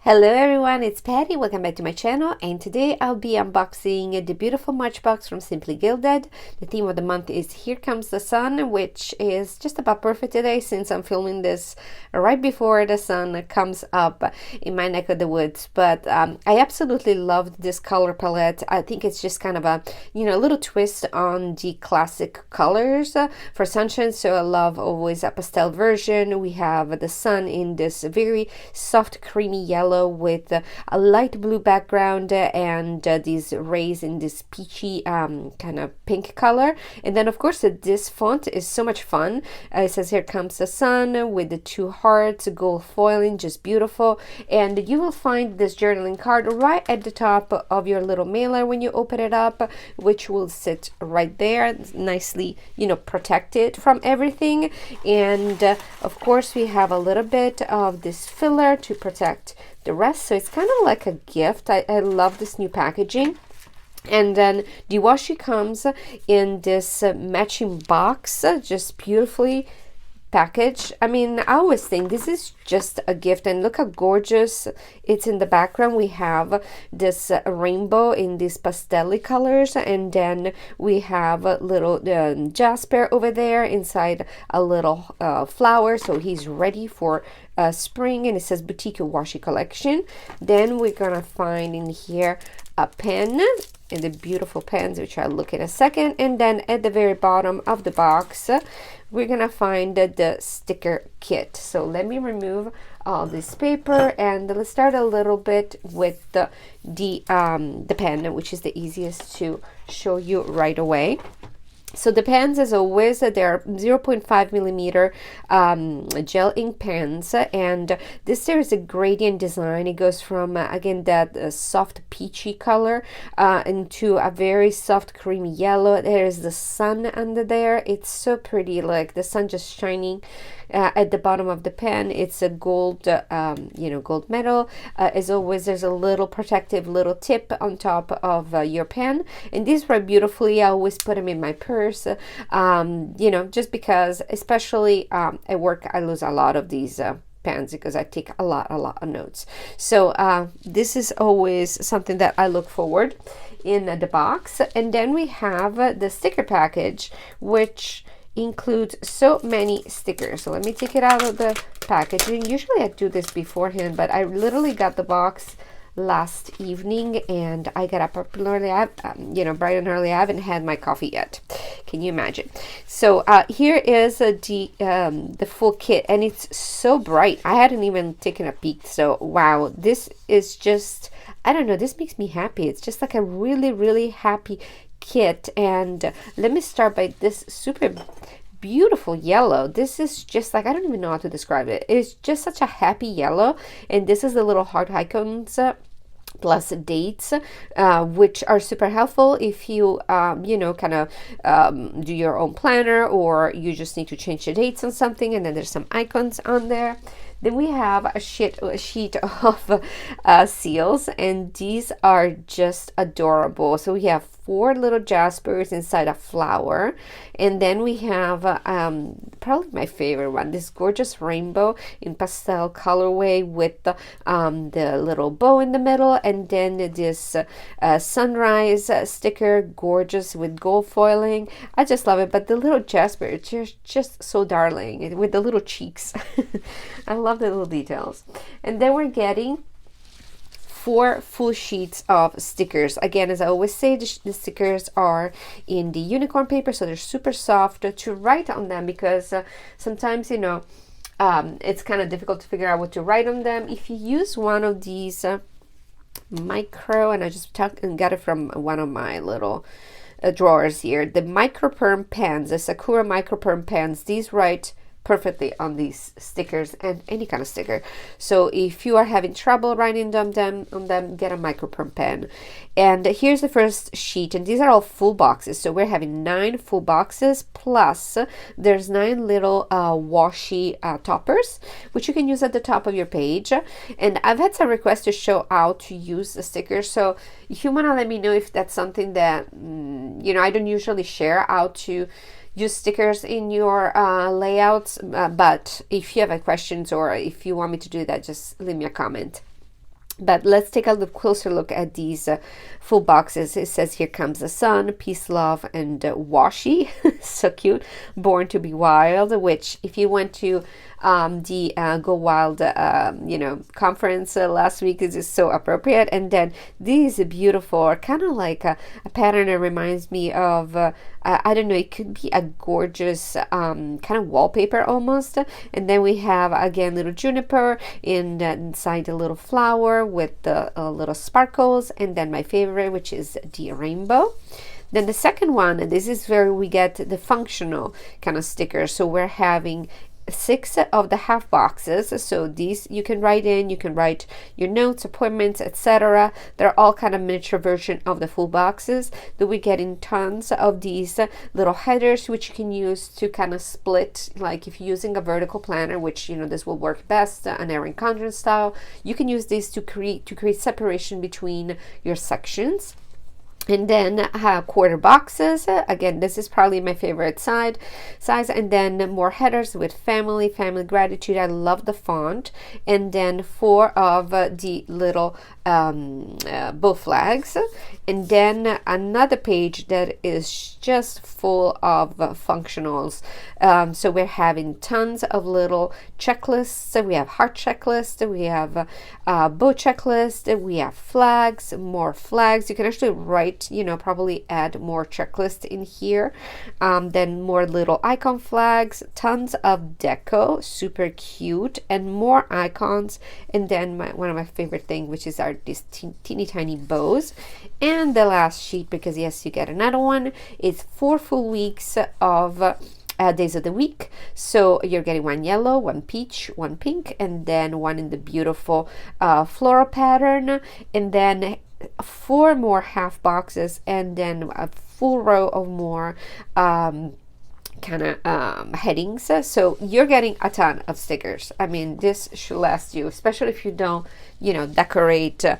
Hello everyone, it's Patty. Welcome back to my channel, and today I'll be unboxing the beautiful Matchbox from Simply Gilded. The theme of the month is Here Comes the Sun, which is just about perfect today since I'm filming this right before the sun comes up in my neck of the woods. But I absolutely loved this color palette. I think it's just kind of a little twist on the classic colors for sunshine. So I love always a pastel version. We have the sun in this very soft creamy yellow with a light blue background and these rays in this peachy kind of pink color. And then of course this font is so much fun. It says Here Comes the Sun with the two hearts, gold foiling, just beautiful. And you will find this journaling card right at the top of your little mailer when you open it up, which will sit right there, nicely protected from everything. And of course we have a little bit of this filler to protect the rest, so it's kind of like a gift. I love this new packaging. And then the washi comes in this matching box, just beautifully packaged. I mean, I always think this is just a gift, and look how gorgeous it's in the background. We have this rainbow in these pastel colors, and then we have a little jasper over there inside a little flower, so he's ready for spring, and it says Boutique Washi Collection. Then we're gonna find in here a pen, and the beautiful pens, which I'll look in a second. And then at the very bottom of the box we're gonna find the sticker kit. So let me remove all this paper, and let's start a little bit with the pen, which is the easiest to show you right away. So the pens, as always, they're 0.5 millimeter gel ink pens, and this there is a gradient design. It goes from again that soft peachy color into a very soft creamy yellow. There is the sun under there. It's so pretty, like the sun just shining at the bottom of the pen. It's a gold gold metal. As always, there's a little protective little tip on top of your pen, and these write beautifully. I always put them in my purse, just because, especially at work, I lose a lot of these pens because I take a lot of notes. So this is always something that I look forward in the box. And then we have the sticker package, which includes so many stickers. So let me take it out of the packaging. Usually I do this beforehand, but I literally got the box last evening, and I got up early. Bright and early. I haven't had my coffee yet. Can you imagine? So here is the full kit, and it's so bright. I hadn't even taken a peek. So wow, this is just, I don't know, this makes me happy. It's just like a really happy kit. And let me start by this super beautiful yellow. This is just like, I don't even know how to describe it. It's just such a happy yellow, and this is the little heart icons plus dates, which are super helpful if you do your own planner, or you just need to change the dates on something, and then there's some icons on there. Then we have a sheet of seals, and these are just adorable. So we have 4 little jaspers inside a flower, and then we have probably my favorite one, this gorgeous rainbow in pastel colorway with the little bow in the middle, and then this sunrise sticker, gorgeous with gold foiling. I just love it. But the little jasper, it's just so darling with the little cheeks. I love the little details. And then we're getting 4 full sheets of stickers. Again, as I always say, the stickers are in the unicorn paper, so they're super soft to write on them, because sometimes it's kind of difficult to figure out what to write on them. If you use one of these micro, and I just got it from one of my little drawers here, the micro perm pens, the Sakura micro perm pens, these write perfectly on these stickers, and any kind of sticker. So if you are having trouble writing on them, get a microperm pen. And here's the first sheet, and these are all full boxes. So we're having 9 full boxes, plus there's 9 little washi toppers, which you can use at the top of your page. And I've had some requests to show how to use the stickers, so if you want to let me know if that's something that I don't usually share, how to use stickers in your layouts, but if you have questions, or if you want me to do that, just leave me a comment. But let's take a look, closer look at these full boxes. It says, here comes the sun, peace, love, and washi. So cute. Born to be wild, which if you went to the Go Wild, conference last week, is just so appropriate. And then these beautiful, are kind of like a pattern that reminds me of, I don't know, it could be a gorgeous kind of wallpaper almost. And then we have, again, little juniper inside a little flower with the little sparkles. And then my favorite, which is the rainbow. Then the second one, this is where we get the functional kind of stickers. So we're having 6 of the half boxes. So these you can write your notes, appointments, etc. They're all kind of miniature version of the full boxes. Then we get in tons of these little headers, which you can use to kind of split, like if you're using a vertical planner, which this will work best, an Erin Condren style. You can use this to create separation between your sections. And then quarter boxes. Again, this is probably my favorite size. And then more headers with family gratitude. I love the font. And then 4 of the little bow flags. And then another page that is just full of functionals. So we're having tons of little checklists. We have heart checklist. We have bow checklist. We have flags, more flags. You can actually write, probably add more checklists in here. Then more little icon flags, tons of deco, super cute, and more icons. And then one of my favorite things, which is these teeny tiny bows. And the last sheet, because yes, you get another one, is 4 full weeks of days of the week. So you're getting 1 yellow, 1 peach, 1 pink, and then 1 in the beautiful floral pattern, and then 4 more half boxes, and then a full row of more kind of headings. So you're getting a ton of stickers. I mean, this should last you, especially if you don't decorate a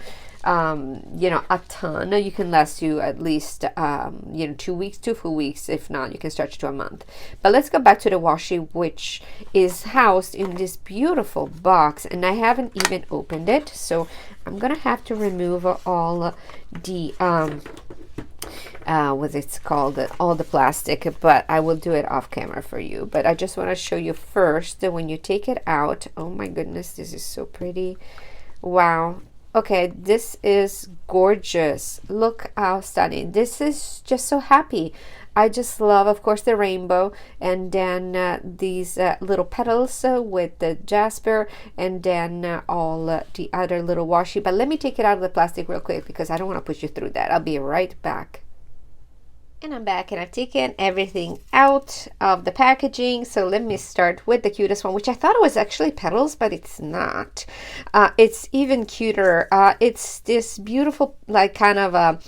ton. You can last you at least 2 weeks, 2 full weeks. If not, you can stretch to a month. But let's go back to the washi, which is housed in this beautiful box, and I haven't even opened it, so I'm gonna have to remove all the what it's called, all the plastic, but I will do it off camera for you. But I just want to show you first that when you take it out, oh my goodness, this is so pretty. Wow. Okay, this is gorgeous. Look how stunning. This is just so happy. I just love, of course, the rainbow, and then these little petals with the jasper, and then all the other little washi. But let me take it out of the plastic real quick because I don't want to push you through that. I'll be right back. And I'm back, and I've taken everything out of the packaging. So let me start with the cutest one, which I thought it was actually petals, but it's not. It's even cuter. It's this beautiful, like, kind of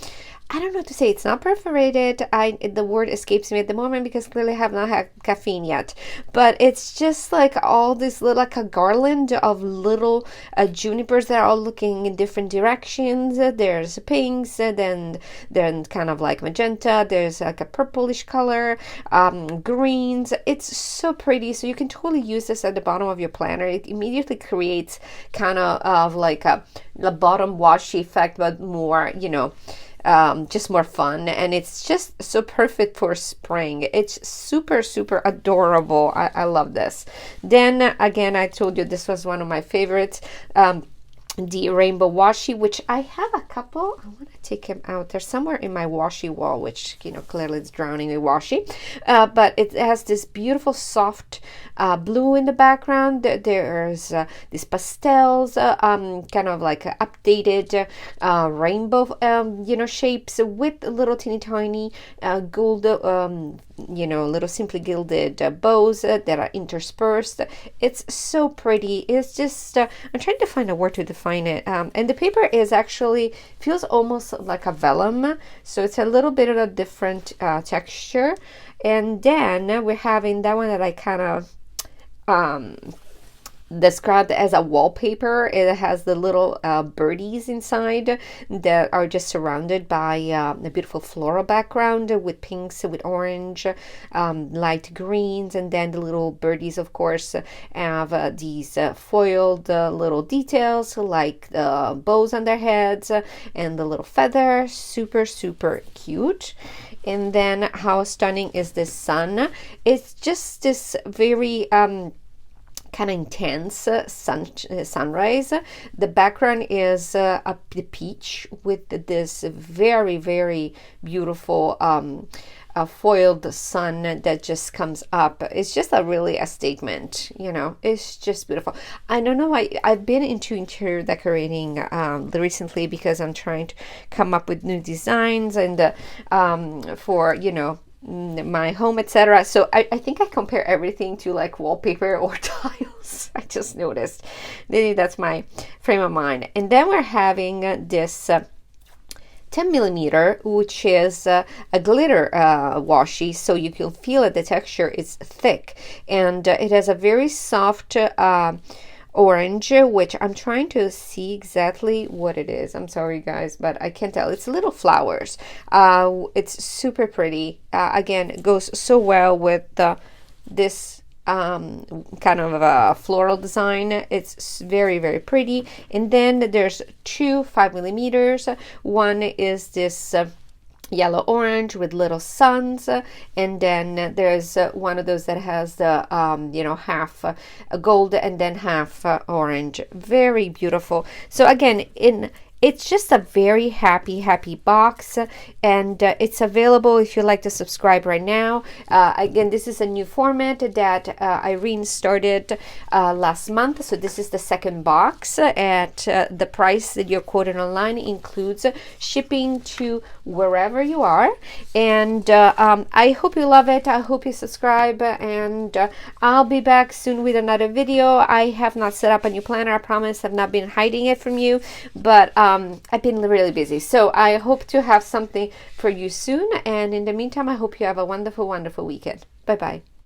I don't know what to say. It's not perforated. The word escapes me at the moment because clearly I have not had caffeine yet. But it's just like all this little, like a garland of little junipers that are all looking in different directions. There's pinks, then kind of like magenta. There's like a purplish color, greens. It's so pretty. So you can totally use this at the bottom of your planner. It immediately creates kind of like a bottom washi effect, but more, just more fun, and it's just so perfect for spring. It's super adorable. I love this. Then again, I told you this was one of my favorites, the rainbow washi, which I have a couple. I want to take him out. They're somewhere in my washi wall, which clearly it's drowning in washi, but it has this beautiful soft blue in the background. There's these pastels, kind of like updated rainbow shapes with little teeny tiny gold little simply gilded bows that are interspersed. It's so pretty. It's just I'm trying to find a word to define it, and the paper is actually feels almost like a vellum, so it's a little bit of a different texture. And then we're having that one that I kind of described as a wallpaper. It has the little birdies inside that are just surrounded by a beautiful floral background with pinks, with orange, light greens, and then the little birdies, of course, have these foiled little details like the bows on their heads and the little feather. Super, super cute. And then how stunning is this sun? It's just this very kind of intense sunrise. The background is a peach with this very, very beautiful foiled sun that just comes up. It's just really a statement, you know. It's just beautiful. I don't know why I've been into interior decorating recently, because I'm trying to come up with new designs and for, you know, my home, etc. So I think I compare everything to like wallpaper or tiles. I just noticed. Maybe that's my frame of mind. And then we're having this 10 millimeter, which is a glitter washi, so you can feel it. The texture is thick, and it has a very soft orange, which I'm trying to see exactly what it is. I'm sorry guys, but I can't tell. It's little flowers. It's super pretty. Again, it goes so well with this kind of a floral design. It's very, very pretty. And then there's two 5 millimeters. One is this yellow orange with little suns, and then there's one of those that has the you know, half gold and then half orange. Very beautiful. So again, it's just a very happy box, and it's available if you'd like to subscribe right now. Again, this is a new format that Irene started last month, so this is the second box at the price that you're quoted online. Includes shipping to wherever you are, and I hope you love it. I hope you subscribe, and I'll be back soon with another video. I have not set up a new planner, I promise. I've not been hiding it from you, but I've been really busy, so I hope to have something for you soon, and in the meantime I hope you have a wonderful weekend. Bye bye.